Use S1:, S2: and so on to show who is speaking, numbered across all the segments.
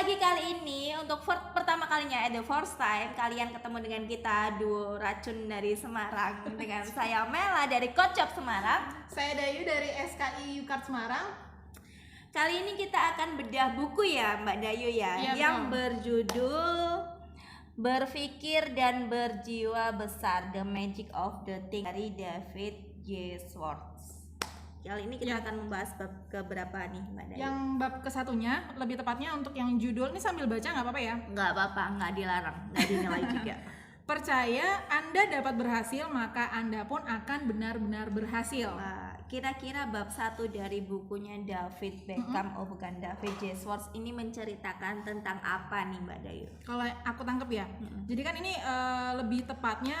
S1: lagi kali ini untuk pertama kalinya the first time kalian ketemu dengan kita duo racun dari Semarang dengan saya Mela dari Kocok Semarang.
S2: Saya Dayu dari SKI Yukart Semarang.
S1: Kali ini kita akan bedah buku ya Mbak Dayu ya, yang berjudul Berpikir dan Berjiwa Besar, The Magic of the Thing dari David J. Schwartz. Kali ini kita akan membahas bab keberapa nih Mbak Dayu?
S2: Yang bab kesatunya, lebih tepatnya untuk yang judul, ini sambil baca nggak apa-apa ya?
S1: Nggak apa-apa, nggak dilarang, nggak dinilai juga.
S2: Percaya Anda dapat berhasil, maka Anda pun akan benar-benar berhasil.
S1: Kira-kira bab 1 dari bukunya David Beckham, oh bukan, David J. Schwartz ini menceritakan tentang apa nih Mbak Dayu?
S2: Kalau aku tangkep ya, jadi kan ini lebih tepatnya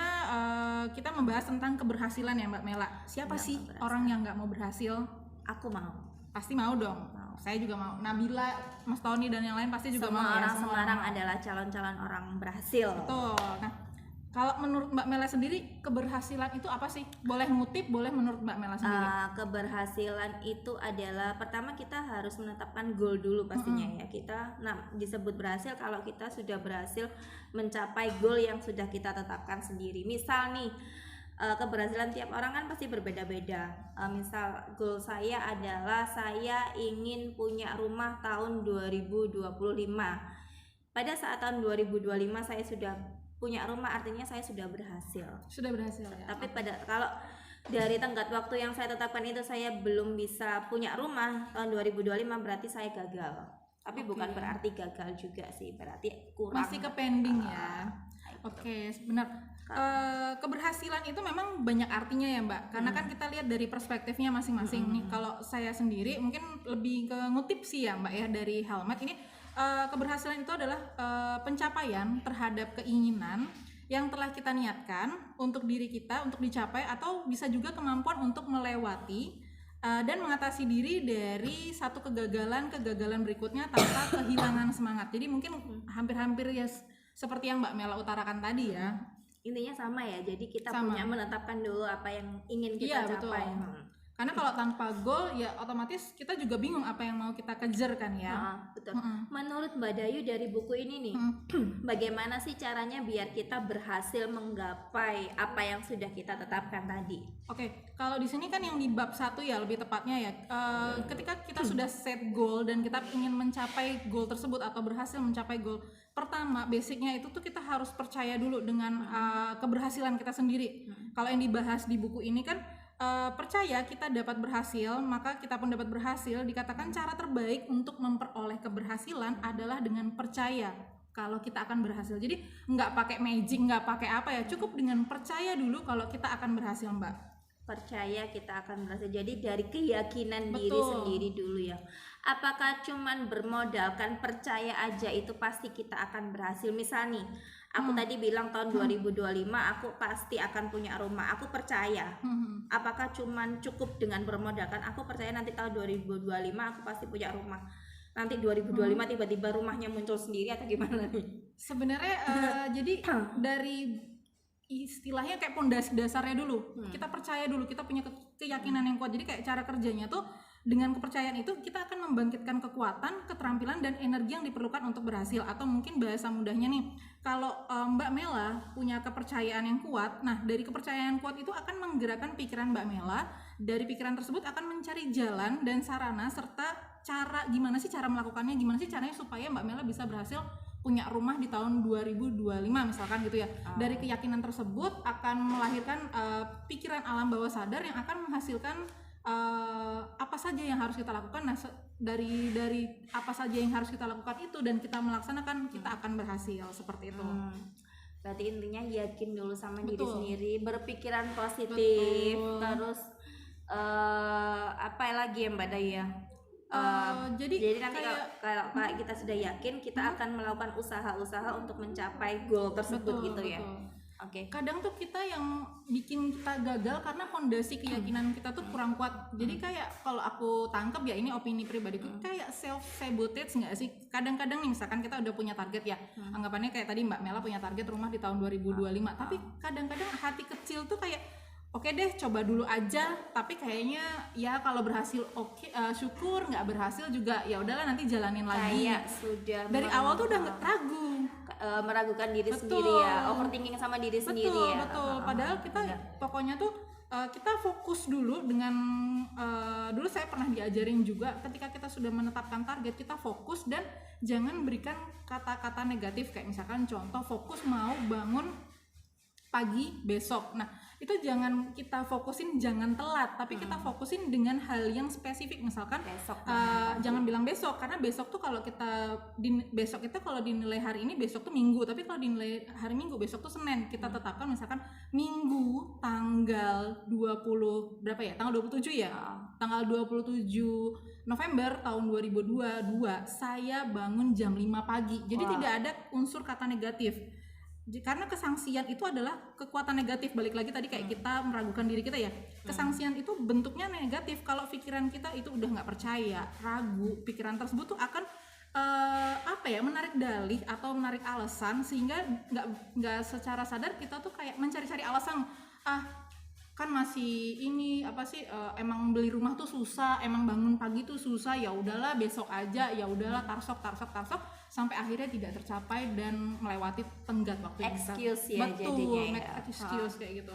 S2: kita membahas tentang keberhasilan ya Mbak Mela. Siapa sih orang yang nggak mau berhasil?
S1: Aku mau.
S2: Pasti mau dong. Saya juga mau. Nabila, Mas Tony dan yang lain pasti juga
S1: semua
S2: mau.
S1: Orang Semarang adalah calon-calon orang berhasil.
S2: Betul. Nah, kalau menurut Mbak Mela sendiri keberhasilan itu apa sih? Boleh ngutip, boleh menurut Mbak Mela sendiri.
S1: Keberhasilan itu adalah pertama kita harus menetapkan goal dulu pastinya ya. Kita disebut berhasil kalau kita sudah berhasil mencapai goal yang sudah kita tetapkan sendiri. Misal nih keberhasilan tiap orang kan pasti berbeda-beda. Misal goal saya adalah saya ingin punya rumah tahun 2025. Pada saat tahun 2025 saya sudah punya rumah, artinya saya sudah berhasil.
S2: Sudah berhasil ya.
S1: Tapi kalau dari tenggat waktu yang saya tetapkan itu saya belum bisa punya rumah tahun 2025, berarti saya gagal. Tapi bukan berarti gagal juga sih, berarti kurang.
S2: Masih ke pending ya. Oke, benar. Keberhasilan itu memang banyak artinya ya Mbak, karena kan kita lihat dari perspektifnya masing-masing nih. Kalau saya sendiri mungkin lebih ke ngutip sih ya Mbak ya dari Helmet ini. Keberhasilan itu adalah pencapaian terhadap keinginan yang telah kita niatkan untuk diri kita untuk dicapai, atau bisa juga kemampuan untuk melewati dan mengatasi diri dari satu kegagalan berikutnya tanpa kehilangan semangat. Jadi mungkin hampir-hampir ya seperti yang Mbak Mela utarakan tadi ya.
S1: Intinya sama ya, jadi kita punya menetapkan dulu apa yang ingin kita capai.
S2: Karena kalau tanpa goal ya otomatis kita juga bingung apa yang mau kita kejar kan ya.
S1: Betul. Menurut Mbak Dayu dari buku ini nih, bagaimana sih caranya biar kita berhasil menggapai apa yang sudah kita tetapkan tadi?
S2: Oke, kalau di sini kan yang di bab 1 ya lebih tepatnya ya, ketika kita sudah set goal dan kita ingin mencapai goal tersebut atau berhasil mencapai goal, pertama basicnya itu tuh kita harus percaya dulu dengan keberhasilan kita sendiri. Kalau yang dibahas di buku ini kan percaya kita dapat berhasil, maka kita pun dapat berhasil. Dikatakan cara terbaik untuk memperoleh keberhasilan adalah dengan percaya kalau kita akan berhasil. Jadi nggak pakai magic, nggak pakai apa ya, cukup dengan percaya dulu kalau kita akan berhasil Mbak.
S1: Percaya kita akan berhasil. Jadi dari keyakinan diri sendiri dulu ya. Apakah cuman bermodalkan percaya aja itu pasti kita akan berhasil? Misal nih, aku tadi bilang tahun 2025 aku pasti akan punya rumah. Aku percaya. Apakah cuman cukup dengan bermodalkan aku percaya nanti tahun 2025 aku pasti punya rumah. Nanti 2025 tiba-tiba rumahnya muncul sendiri atau gimana nih?
S2: Sebenarnya jadi dari istilahnya kayak pondasi dasarnya dulu. Kita percaya dulu, kita punya keyakinan yang kuat. Jadi kayak cara kerjanya tuh dengan kepercayaan itu kita akan membangkitkan kekuatan, keterampilan dan energi yang diperlukan untuk berhasil. Atau mungkin bahasa mudahnya nih, kalau Mbak Mela punya kepercayaan yang kuat, nah dari kepercayaan kuat itu akan menggerakkan pikiran Mbak Mela. Dari pikiran tersebut akan mencari jalan dan sarana serta cara gimana sih cara melakukannya, gimana sih caranya supaya Mbak Mela bisa berhasil punya rumah di tahun 2025 misalkan gitu ya. Dari keyakinan tersebut akan melahirkan pikiran alam bawah sadar yang akan menghasilkan apa saja yang harus kita lakukan. Nah, dari apa saja yang harus kita lakukan itu dan kita melaksanakan, kita akan berhasil seperti itu.
S1: Berarti intinya yakin dulu sama diri sendiri, berpikiran positif. Terus apa lagi ya Mbak Daya?
S2: Jadi
S1: nanti kalau kita sudah yakin, kita akan melakukan usaha-usaha untuk mencapai goal tersebut gitu ya. Oke.
S2: Kadang tuh kita yang bikin kita gagal karena fondasi keyakinan kita tuh kurang kuat. Jadi kayak kalau aku tangkep ya, ini opini pribadiku, kayak self sabotage nggak sih? Kadang-kadang nih misalkan kita udah punya target ya, anggapannya kayak tadi Mbak Mela punya target rumah di tahun 2025, tapi kadang-kadang hati kecil tuh kayak oke deh coba dulu aja, tapi kayaknya ya kalau berhasil oke, syukur, nggak berhasil juga ya udahlah nanti jalanin lagi.
S1: Kayak sudah
S2: Dari awal tuh udah nggak ragu.
S1: meragukan diri
S2: Betul.
S1: sendiri ya, overthinking sama diri sendiri ya.
S2: Betul. Padahal kita pokoknya tuh kita fokus dulu dengan dulu saya pernah diajarin juga ketika kita sudah menetapkan target, kita fokus dan jangan berikan kata-kata negatif kayak misalkan contoh fokus mau bangun pagi besok. Nah, itu jangan kita fokusin jangan telat, tapi kita fokusin dengan hal yang spesifik. Misalkan
S1: Besok
S2: jangan bilang besok, karena besok tuh kalau kita besok itu kalau dinilai hari ini besok tuh Minggu, tapi kalau dinilai hari Minggu besok tuh Senin. Kita tetapkan misalkan Minggu tanggal 20 berapa ya? Tanggal 27 ya. Tanggal 27 November tahun 2022 saya bangun jam 5 pagi. Jadi tidak ada unsur kata negatif. Karena kesangsian itu adalah kekuatan negatif, balik lagi tadi kayak kita meragukan diri kita ya. Kesangsian itu bentuknya negatif. Kalau pikiran kita itu udah nggak percaya, ragu, pikiran tersebut tuh akan menarik dalih atau menarik alasan, sehingga nggak secara sadar kita tuh kayak mencari-cari alasan, kan masih ini emang beli rumah tuh susah, emang bangun pagi tuh susah, ya udahlah besok aja, ya udahlah tarsok sampai akhirnya tidak tercapai dan melewati tenggat waktu
S1: excuse ya
S2: betul,
S1: jadinya
S2: make excuse kayak gitu.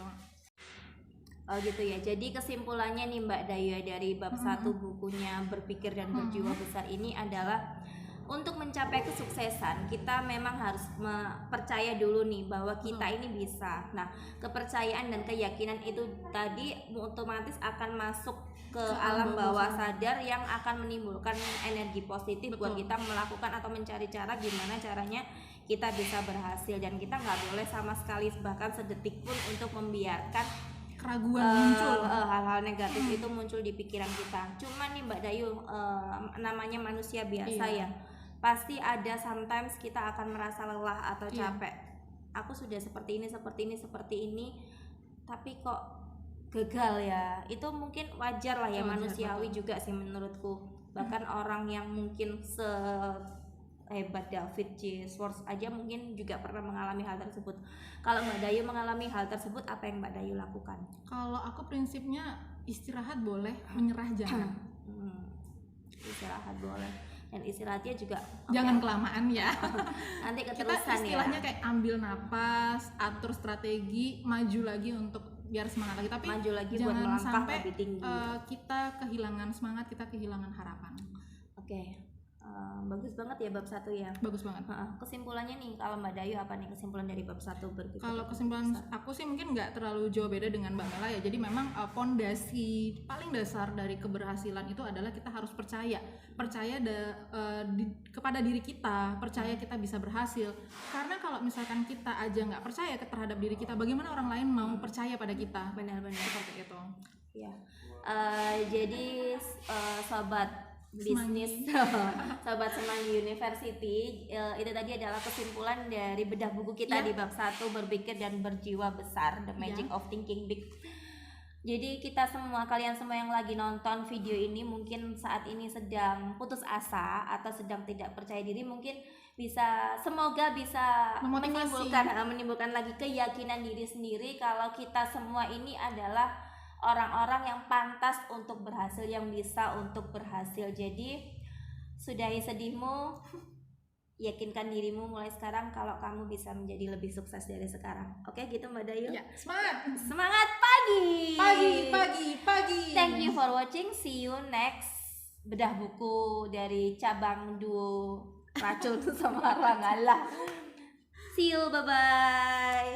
S1: Oh gitu ya. Jadi kesimpulannya nih Mbak Dayu dari bab 1 bukunya Berpikir dan Berjiwa Besar ini adalah untuk mencapai kesuksesan kita memang harus percaya dulu nih bahwa kita ini bisa. Nah, kepercayaan dan keyakinan itu tadi otomatis akan masuk ke alam bawah sadar yang akan menimbulkan energi positif buat kita melakukan atau mencari cara gimana caranya kita bisa berhasil, dan kita nggak boleh sama sekali bahkan sedetik pun untuk membiarkan
S2: keraguan muncul,
S1: hal-hal negatif itu muncul di pikiran kita. Cuman nih Mbak Dayu, namanya manusia biasa ya, pasti ada sometimes kita akan merasa lelah atau capek. Aku sudah seperti ini, tapi kok gagal ya. Itu mungkin wajar lah ya, manusiawi juga sih menurutku. Bahkan orang yang mungkin hebat David J. Schwartz aja mungkin juga pernah mengalami hal tersebut. Kalau Mbak Dayu mengalami hal tersebut, apa yang Mbak Dayu lakukan?
S2: Kalau aku prinsipnya istirahat boleh, menyerah jangan.
S1: Istirahat boleh, dan istirahatnya juga
S2: jangan kelamaan ya.
S1: Nanti keterusan
S2: kita istilahnya kayak ambil napas, atur strategi, maju lagi untuk biar semangat lagi, tapi
S1: maju lagi
S2: jangan
S1: buat melangkah
S2: sampai
S1: lebih tinggi.
S2: Kita kehilangan semangat, kita kehilangan harapan.
S1: Oke. Bagus banget ya bab 1 ya.
S2: Bagus banget.
S1: Kesimpulannya nih, kalau Mbak Dayu apa nih kesimpulan dari bab 1 Berpikir?
S2: Kalau kesimpulan aku sih mungkin nggak terlalu jauh beda dengan Mbak Mela ya. Jadi memang pondasi paling dasar dari keberhasilan itu adalah kita harus percaya kepada diri kita, percaya kita bisa berhasil. Karena kalau misalkan kita aja nggak percaya terhadap diri kita, bagaimana orang lain mau percaya pada kita?
S1: Benar-benar
S2: seperti itu.
S1: Ya. Jadi sobat bisnis sobat Semanggi University, itu tadi adalah kesimpulan dari bedah buku kita di bab 1 Berpikir dan Berjiwa Besar, The Magic of Thinking Big. Jadi kalian semua yang lagi nonton video ini mungkin saat ini sedang putus asa atau sedang tidak percaya diri, mungkin semoga bisa menimbulkan lagi keyakinan diri sendiri kalau kita semua ini adalah orang-orang yang pantas untuk berhasil, yang bisa untuk berhasil. Jadi sudahi sedihmu, yakinkan dirimu mulai sekarang kalau kamu bisa menjadi lebih sukses dari sekarang. Oke, gitu Mbak Dayu.
S2: Ya,
S1: semangat pagi. Thank you for watching. See you next bedah buku dari cabang duo Racun sama Rangala. See you, bye bye.